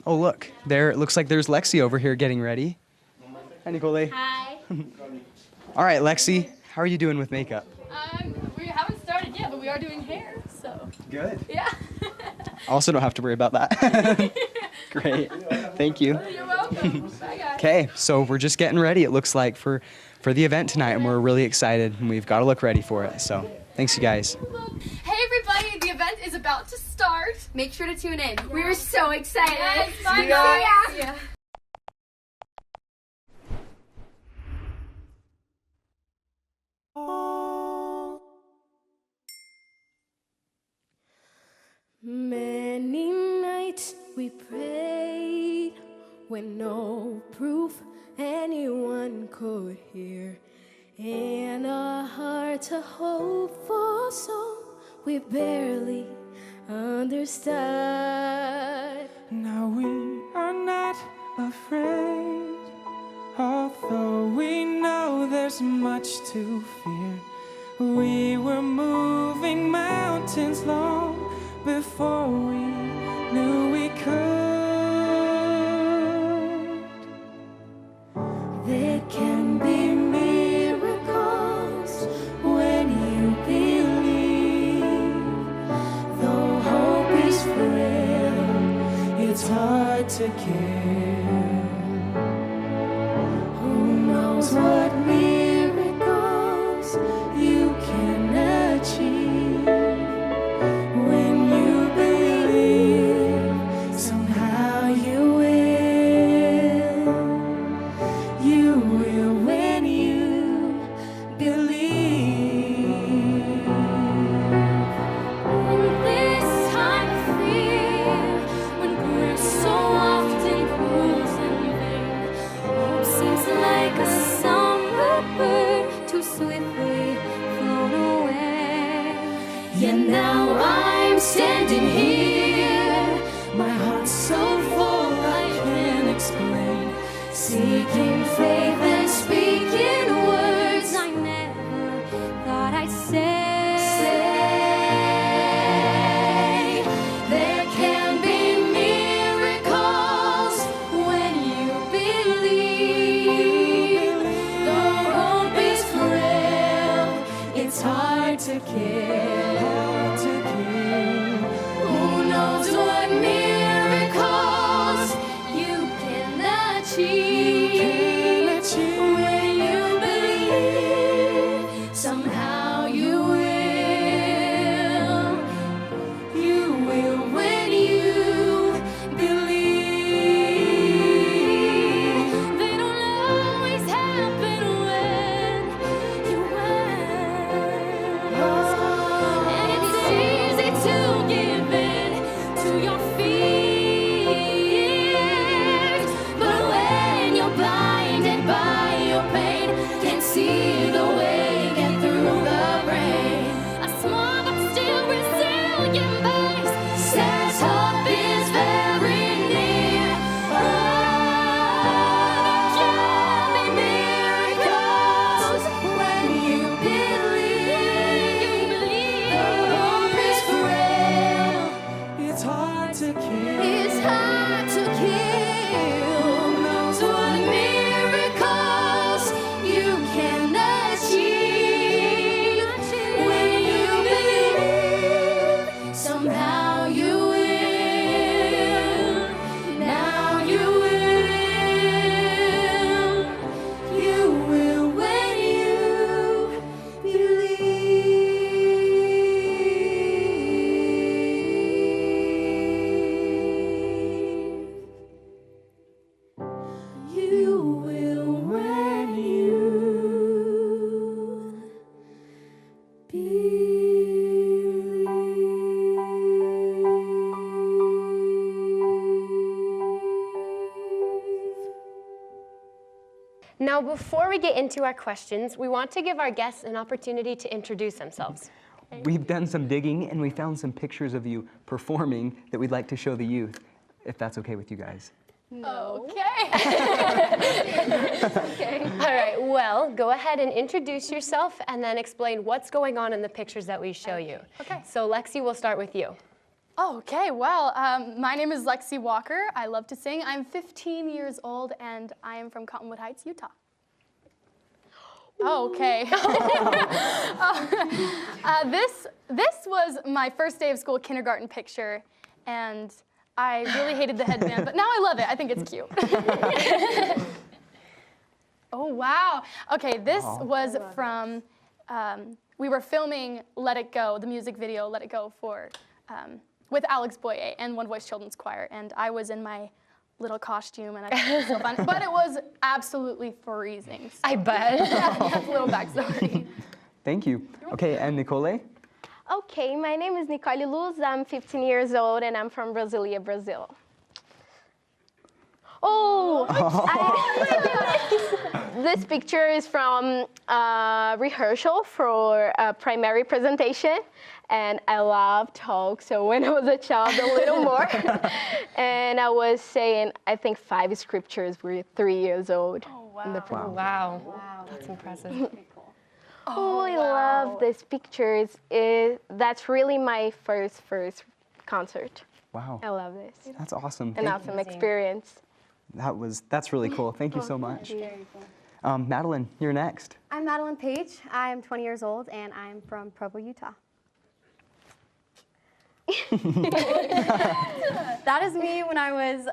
Oh, look, there, it looks like there's Lexi over here getting ready. Hi, Nicole. Hi. All right, Lexi, how are you doing with makeup? We haven't started yet, but we are doing hair, so. Good. Yeah. I also don't have to worry about that. Great. Thank you. You're welcome. Bye, guys. Okay, so we're just getting ready, it looks like, for the event tonight, and we're really excited, and we've got to look ready for it. So, thanks, you guys. Hey, everybody, the event is about to start. Make sure to tune in. We're so excited. Yes, bye, See ya. guys. Yeah. Many nights we prayed when no proof anyone could hear, and our hearts a hope for so we barely understood. Now we are not afraid, although we know there's much to fear. We were moving mountains long before we knew we could. There can be miracles when you believe. Though hope is frail, It's hard to kill. who knows what miracles you can achieve. When you believe, somehow you will. You will when you believe. In this time of fear, when grace so often proves in vain, hope seems like a summer bird too swiftly flown away. Yet now I'm standing here, my heart's so full I can't explain, seeking faith and speaking words I never thought I'd say. There can be miracles when you believe. Though hope is frail, it's hard to kill. Who knows what miracles you can achieve. When you believe, somehow you will. You will when you believe. They don't always happen when you ask. And it's easy to give in to your fears. But when you're blinded by your pain, can't see the way, get through the rain. A small but still resilient base says hope is very near. Oh, there can be miracles when you believe. Though hope is frail, It's hard to kill. it's hard to kill. Who knows what miracles you can achieve. When you believe, somehow you will. Now you will. You will when you believe. You will when you believe. Now, before we get into our questions, we want to give our guests an opportunity to introduce themselves. We've done some digging, and we found some pictures of you performing that we'd like to show the youth, if that's okay with you guys. Okay. Okay. All right, well, go ahead and introduce yourself and then explain what's going on in the pictures that we show you. Okay. So, Lexi, we'll start with you. Oh, okay, well, my name is Lexi Walker. I love to sing. I'm 15 years old, and I am from Cottonwood Heights, Utah. Oh, okay. This was my first day of school kindergarten picture, and I really hated the headband, but now I love it. I think it's cute. Oh, wow. Okay, this was from, we were filming Let It Go, the music video Let It Go for, with Alex Boye and One Voice Children's Choir, and I was in my little costume, and I thought it was so fun. But it was absolutely freezing. So. I bet. That's a little backstory. Thank you. Okay, and Nicole? Okay, my name is Nicole Luz. I'm 15 years old, and I'm from Brasilia, Brazil. Oh, this picture is from a rehearsal for a primary presentation, and I love talk, so when I was a child, a little more. And I was saying, I think 5 scriptures with 3 years old. Oh, wow. Wow. That's impressive. Oh, I love this picture. That's really my first concert. Wow. I love this. That's awesome. An awesome experience. That's really cool. Thank you so much. Madeline, you're next. I'm Madeline Page. I'm 20 years old, and I'm from Provo, Utah. That is me when I was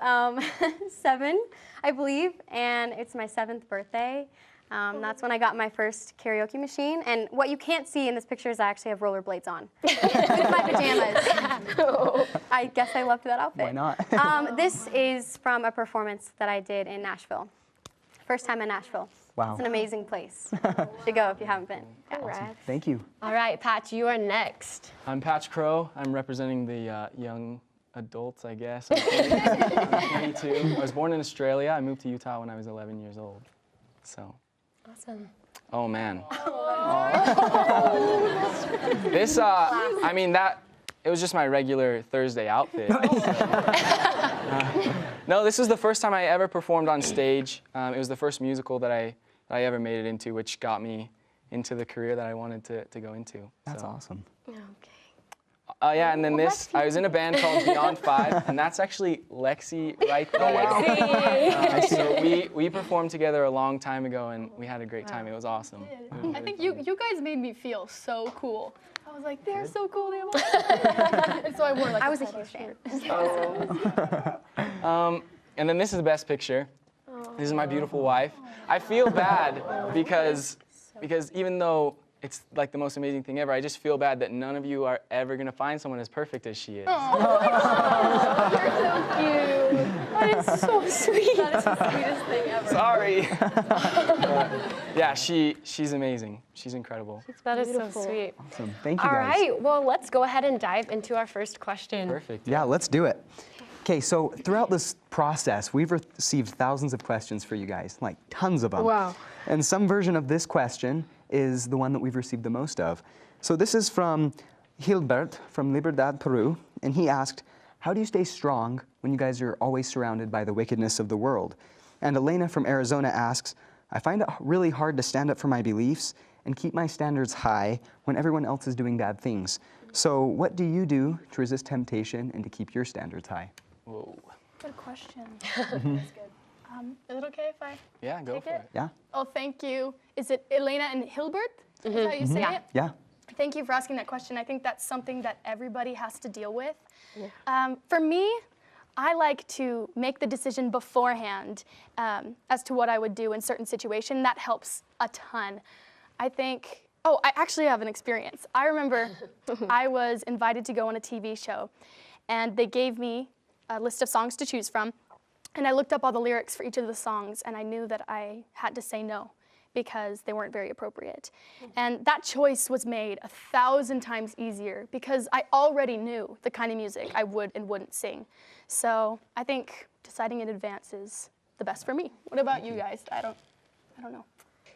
7, I believe, and it's my 7th birthday. That's when I got my first karaoke machine, and what you can't see in this picture is I actually have rollerblades on with my pajamas. I guess I loved that outfit. Why not? This is from a performance that I did in Nashville. First time in Nashville. Wow. It's an amazing place. You should go if you haven't been. Awesome. Thank you. All right, Patch, you are next. I'm Patch Crow. I'm representing the young adults, I guess. I'm 22. I was born in Australia. I moved to Utah when I was 11 years old. So. Awesome. Oh man. This, I mean, it was just my regular Thursday outfit. No, this was the first time I ever performed on stage. It was the first musical that I ever made it into, which got me into the career that I wanted to go into. That's awesome. Okay. Yeah, and then I was in a band called Beyond 5, and that's actually Lexi right there. So we performed together a long time ago, and we had a great time. It was awesome. I think you guys made me feel so cool. I was like, they're so cool. They have and so I wore like I was a huge fan. And then this is the best picture. This is my beautiful wife. I feel bad because even though it's like the most amazing thing ever, I just feel bad that none of you are ever gonna find someone as perfect as she is. You're so cute. That is so sweet. That is the sweetest thing ever. Sorry. Yeah, she's amazing. She's incredible. That is so sweet. Awesome. Thank you, All guys. right, well, let's go ahead and dive into our first question. Perfect. Yeah, let's do it. Okay, so throughout this process, we've received thousands of questions for you guys, like tons of them. Wow. And some version of this question is the one that we've received the most of. So this is from Hilbert from Libertad, Peru, and he asked, how do you stay strong when you guys are always surrounded by the wickedness of the world? And Elena from Arizona asks, I find it really hard to stand up for my beliefs and keep my standards high when everyone else is doing bad things. So what do you do to resist temptation and to keep your standards high? Whoa. Good question. That's good. Is it okay if I Go take for it. Yeah? Oh, thank you. Is it Elena and Hilbert? Is that how you say it? Yeah. Thank you for asking that question. I think that's something that everybody has to deal with. For me, I like to make the decision beforehand as to what I would do in certain situation. That helps a ton. I think, I actually have an experience. I remember I was invited to go on a TV show, and they gave me a list of songs to choose from, and I looked up all the lyrics for each of the songs, and I knew that I had to say no because they weren't very appropriate. And that choice was made 1,000 times easier because I already knew the kind of music I would and wouldn't sing. So I think deciding in advance is the best for me. What about you guys? I don't know.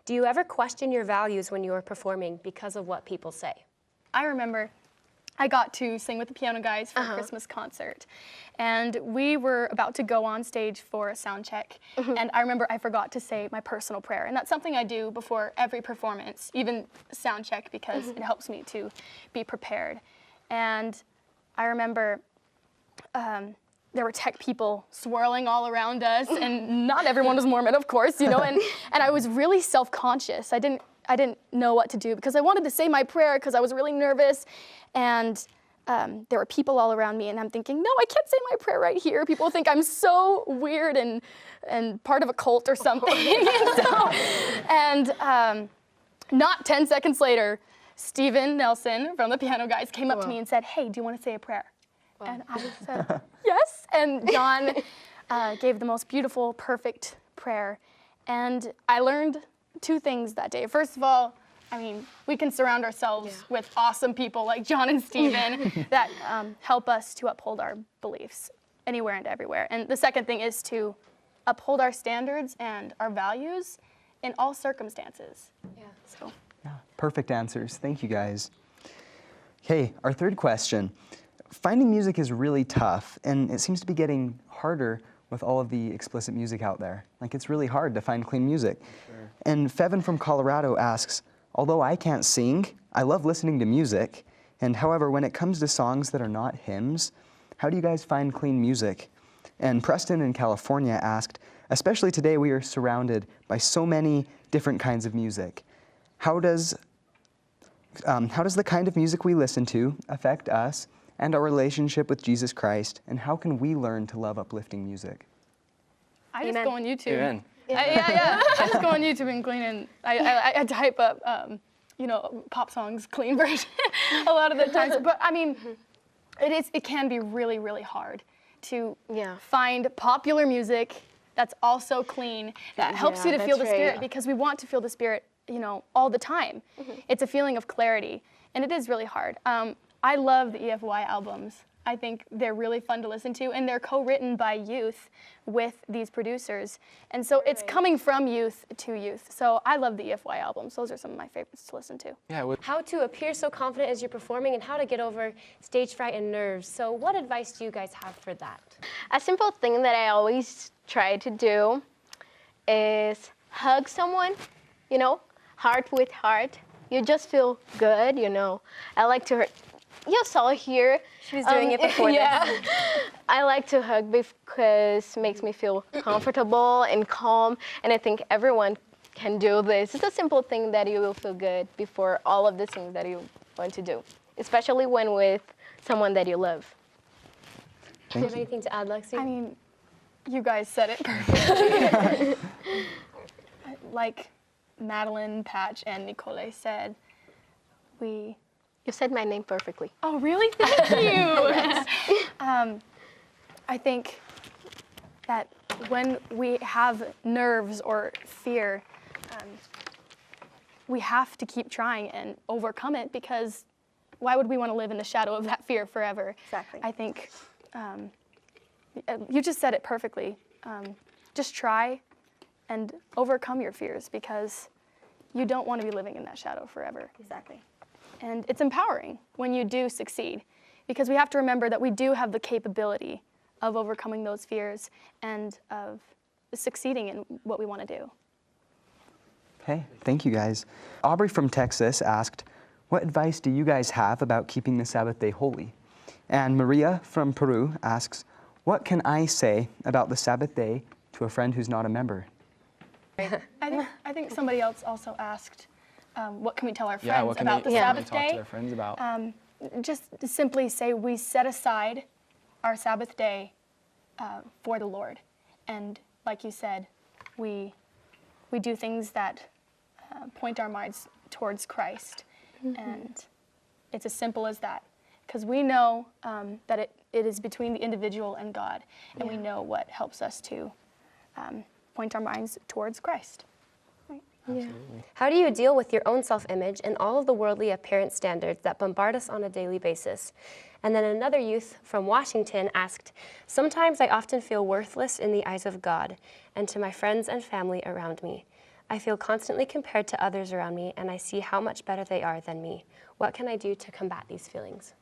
Do you ever question your values when you are performing because of what people say? I remember I got to sing with the Piano Guys for a Christmas concert. And we were about to go on stage for a sound check. And I remember I forgot to say my personal prayer. And that's something I do before every performance, even sound check, because it helps me to be prepared. And I remember there were tech people swirling all around us, and not everyone was Mormon, of course, you know, and I was really self-conscious. I didn't know what to do because I wanted to say my prayer because I was really nervous, and there were people all around me, and I'm thinking, no, I can't say my prayer right here. People think I'm so weird and part of a cult or something. and not 10 seconds later, Stephen Nelson from the Piano Guys came up to me and said, hey, do you want to say a prayer? Wow. And I said, yes. And John gave the most beautiful, perfect prayer. And I learned 2 things that day. First of all, I mean, we can surround ourselves with awesome people like John and Stephen that help us to uphold our beliefs anywhere and everywhere. And the second thing is to uphold our standards and our values in all circumstances. Yeah. So. Yeah, perfect answers. Thank you, guys. Okay, our third question. Finding music is really tough, and it seems to be getting harder with all of the explicit music out there. Like, it's really hard to find clean music. Sure. And Fevin from Colorado asks, although I can't sing, I love listening to music. And however, when it comes to songs that are not hymns, how do you guys find clean music? And Preston in California asked, especially today we are surrounded by so many different kinds of music. How does the kind of music we listen to affect us and our relationship with Jesus Christ, and how can we learn to love uplifting music? I just go on YouTube. Amen. Yeah. I just go on YouTube and clean, and I type up, you know, pop songs clean version a lot of the times. But I mean, it can be really, really hard to find popular music that's also clean, that helps you to feel the Spirit, because we want to feel the Spirit, you know, all the time. It's a feeling of clarity, and it is really hard. I love the EFY albums. I think they're really fun to listen to, and they're co-written by youth with these producers. And so it's coming from youth to youth. So I love the EFY albums. Those are some of my favorites to listen to. Yeah. How to appear so confident as you're performing, and how to get over stage fright and nerves. So what advice do you guys have for that? A simple thing that I always try to do is hug someone, you know, heart with heart. You just feel good, you know. I like to you saw here. She was doing it before this. I like to hug because it makes me feel comfortable and calm, and I think everyone can do this. It's a simple thing that you will feel good before all of the things that you want to do, especially when with someone that you love. Do you have anything to add, Lexi? I mean, you guys said it perfectly. Like Madeline, Patch, and Nicole said, You said my name perfectly. Oh, really? Thank you. I think that when we have nerves or fear, we have to keep trying and overcome it, because why would we want to live in the shadow of that fear forever? Exactly. I think you just said it perfectly. Just try and overcome your fears, because you don't want to be living in that shadow forever. Exactly. And it's empowering when you do succeed, because we have to remember that we do have the capability of overcoming those fears and of succeeding in what we want to do. Okay, thank you guys. Aubrey from Texas asked, what advice do you guys have about keeping the Sabbath day holy? And Maria from Peru asks, what can I say about the Sabbath day to a friend who's not a member? I think somebody else also asked, what can we tell our Yeah, friends what can about they, the Sabbath talk day? to their friends about? Just to simply say we set aside our Sabbath day for the Lord. And like you said, we do things that point our minds towards Christ. And it's as simple as that. Because we know that it is between the individual and God. And we know what helps us to point our minds towards Christ. Yeah. How do you deal with your own self-image and all of the worldly appearance standards that bombard us on a daily basis? And then another youth from Washington asked, sometimes I often feel worthless in the eyes of God and to my friends and family around me. I feel constantly compared to others around me, and I see how much better they are than me. What can I do to combat these feelings?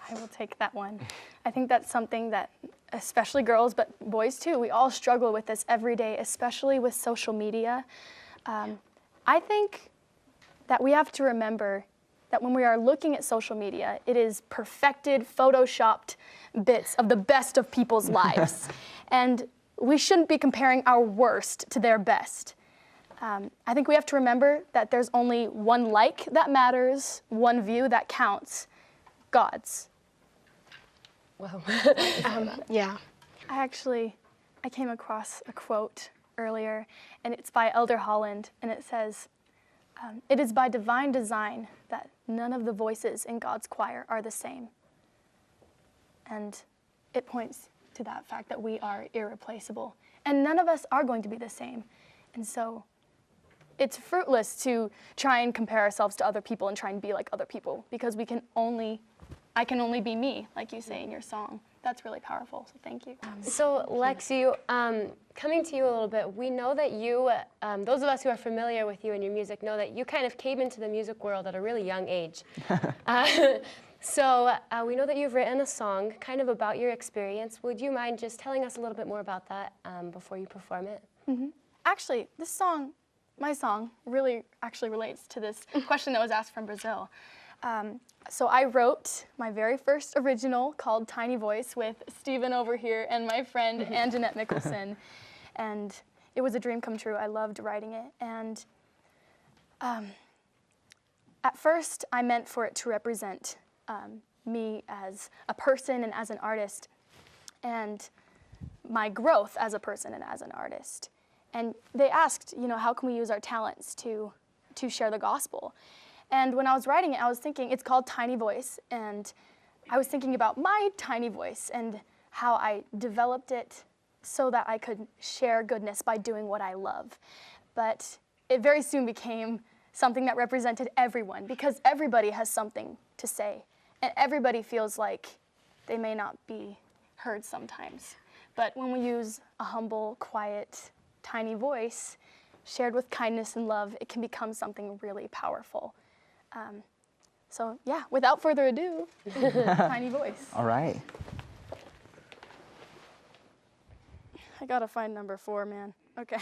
I will take that one. I think that's something that, especially girls, but boys too, we all struggle with this every day, especially with social media. I think that we have to remember that when we are looking at social media, it is perfected, photoshopped bits of the best of people's lives. And we shouldn't be comparing our worst to their best. I think we have to remember that there's only one like that matters, one view that counts, God's. Wow. Yeah. I came across a quote earlier, and it's by Elder Holland, and it says, "It is by divine design that none of the voices in God's choir are the same." And it points to that fact that we are irreplaceable, and none of us are going to be the same. And so it's fruitless to try and compare ourselves to other people and try and be like other people, because I can only be me, like you say in your song. That's really powerful, so thank you. So Lexi, coming to you a little bit, we know that you, those of us who are familiar with you and your music know that you kind of came into the music world at a really young age. So we know that you've written a song kind of about your experience. Would you mind just telling us a little bit more about that before you perform it? Mm-hmm. Actually, this song, my song, really actually relates to this question that was asked from Brazil. So I wrote my very first original called Tiny Voice with Stephen over here and my friend Anjanette Mickelson. And it was a dream come true. I loved writing it. And at first, I meant for it to represent me as a person and as an artist, and my growth as a person and as an artist. And they asked, how can we use our talents to share the gospel? And when I was writing it, I was thinking, it's called Tiny Voice, and I was thinking about my tiny voice and how I developed it so that I could share goodness by doing what I love. But it very soon became something that represented everyone, because everybody has something to say, and everybody feels like they may not be heard sometimes. But when we use a humble, quiet, tiny voice, shared with kindness and love, it can become something really powerful. So yeah, without further ado, Tiny Voice. All right. I gotta find number 4, man. Okay.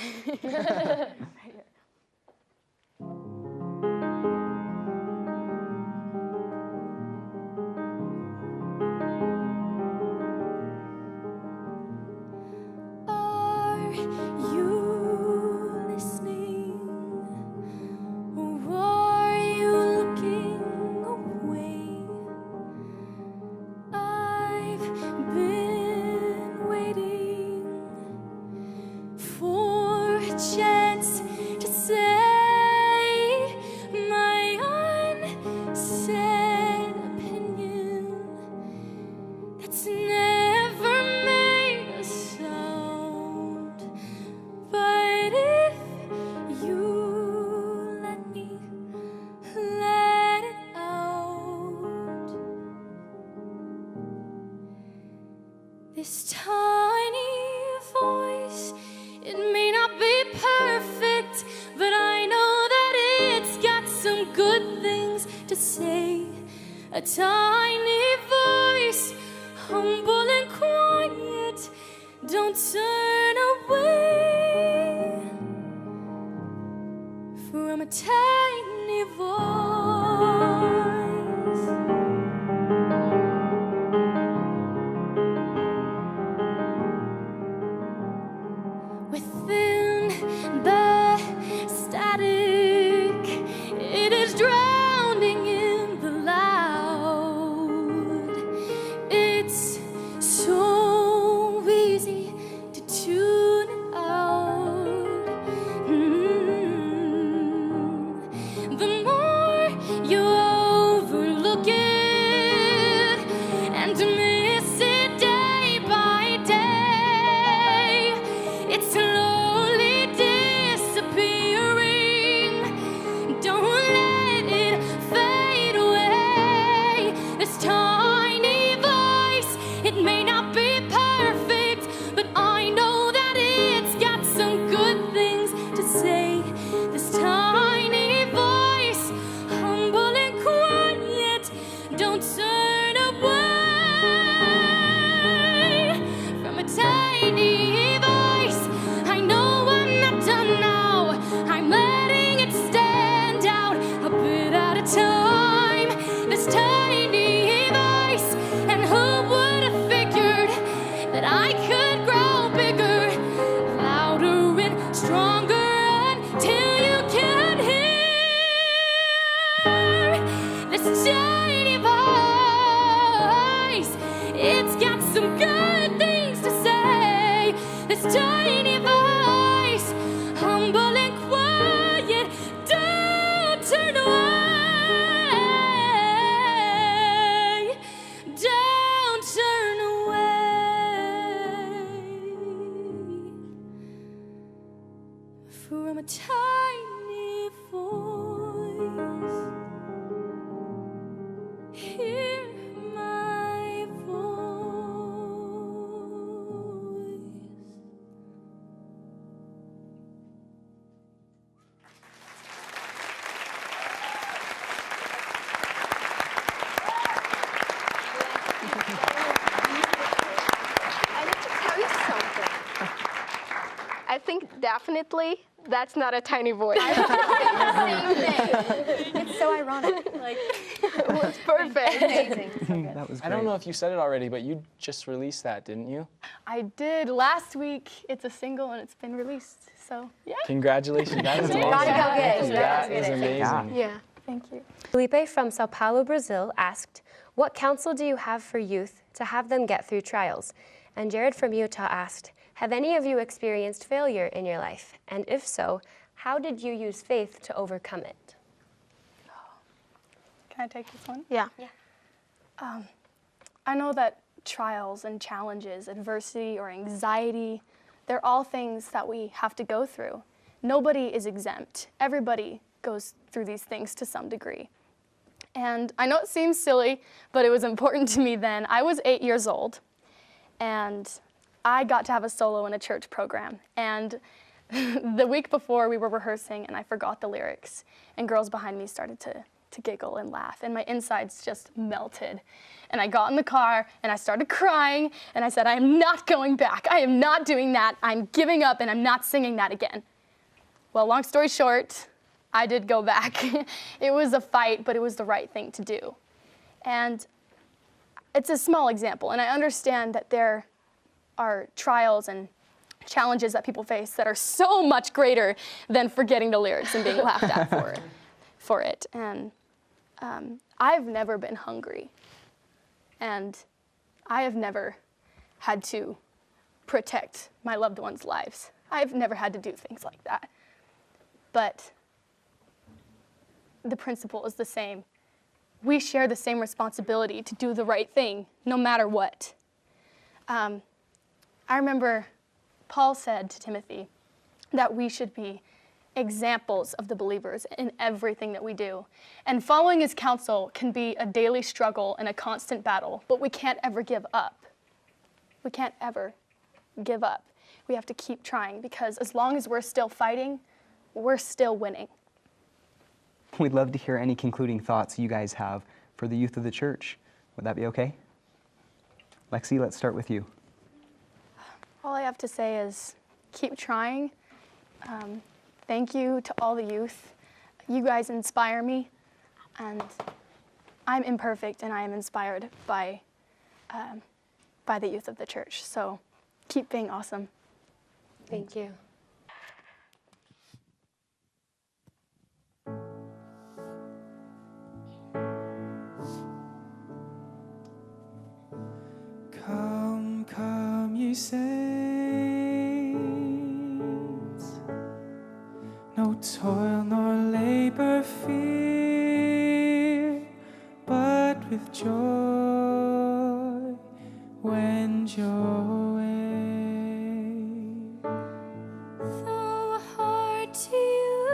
This tiny voice, it may not be perfect, but I know that it's got some good things to say. A tiny voice, humble and quiet, don't turn away from a tiny voice. Within the static, it is drowning in the loud. It's so easy to tune it out. The more from a tiny voice. Hear my voice. I need to tell you something. I think definitely that's not a tiny voice. It's so ironic. Like, It was perfect. amazing. So good. That was great. I don't know if you said it already, but you just released that, didn't you? I did last week. It's a single and it's been released. So yeah, Congratulations. That is awesome. Gotta go get it. That Gotta is get it. amazing. Yeah. thank you. Felipe from Sao Paulo, Brazil asked, what counsel do you have for youth to have them get through trials? And Jared from Utah asked, have any of you experienced failure in your life? And if so, how did you use faith to overcome it? Can I take this one? Yeah. I know that trials and challenges, adversity or anxiety, they're all things that we have to go through. Nobody is exempt. Everybody goes through these things to some degree. And I know it seems silly, but it was important to me then. I was 8 years old, and I got to have a solo in a church program. And the week before, we were rehearsing, and I forgot the lyrics. And girls behind me started to giggle and laugh, and my insides just melted. And I got in the car, and I started crying, and I said, I am not going back. I am not doing that. I'm giving up, and I'm not singing that again. Well, long story short, I did go back. It was a fight, but it was the right thing to do. And it's a small example, and I understand that there are trials and challenges that people face that are so much greater than forgetting the lyrics and being laughed at for it. And I've never been hungry, and I have never had to protect my loved ones' lives. I've never had to do things like that. But the principle is the same. We share the same responsibility to do the right thing, no matter what. I remember Paul said to Timothy that we should be examples of the believers in everything that we do. And following his counsel can be a daily struggle and a constant battle, but we can't ever give up. We can't ever give up. We have to keep trying, because as long as we're still fighting, we're still winning. We'd love to hear any concluding thoughts you guys have for the youth of the church. Would that be okay? Lexi, let's start with you. All I have to say is keep trying. Thank you to all the youth. You guys inspire me, and I'm imperfect, and I am inspired by the youth of the church. So keep being awesome. Thank you. Come, come, ye saints, no toil nor labor fear, but with joy wend your way. Though hard to you,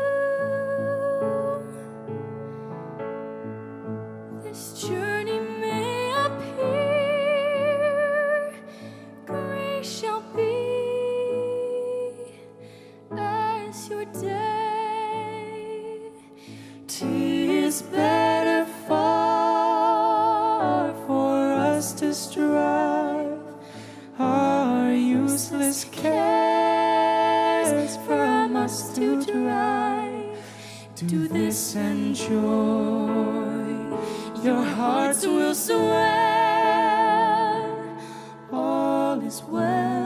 this journey may appear, grace shall be as your day. 'Tis better far for us to strive our useless cares from us to drive. Do this and joy your hearts will swell. All is well.